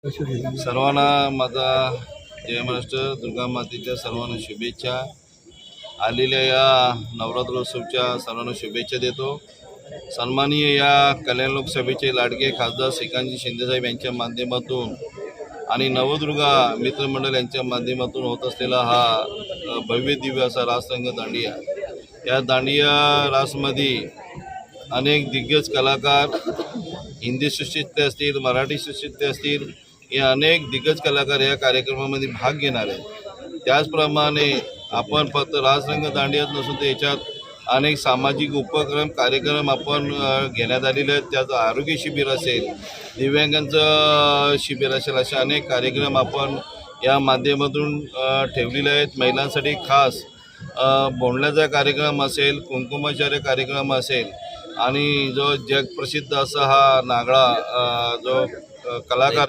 सर्वांना माझा जय महाराष्ट्र. दुर्गा मातेच्या सर्वांना शुभेच्छा. आलेल्या या नवरात्रोत्सवच्या सर्वांना शुभेच्छा देतो. सन्माननीय या कल्याण लोकसभेचे लाडके खासदार श्रीकांतजी शिंदेसाहेब यांच्या माध्यमातून आणि नवदुर्गा मित्रमंडळ यांच्या माध्यमातून होत असलेला हा भव्य दिव्य असा रासरंग दांडिया. या दांडिया रासमध्ये अनेक दिग्गज कलाकार हिंदी सृष्टीतले असतील, मराठी सृष्टीतले असतील, या अनेक दिग्गज कलाकार या कार्यक्रमामध्ये भाग घेणार आहेत. त्याचप्रमाणे आपण फक्त रासरंग दांडियात नसून त्याच्यात अनेक सामाजिक उपक्रम कार्यक्रम आपण घेण्यात आलेले आहेत. त्याचं आरोग्य शिबिर असेल, दिव्यांगांचं शिबिर असेल, असे अनेक कार्यक्रम आपण या माध्यमातून ठेवलेले आहेत. महिलांसाठी खास बोंडल्याचा कार्यक्रम असेल, कुंकुमाचार्य कार्यक्रम असेल आणि जो जगप्रसिद्ध असा हा नागळा जो कलाकार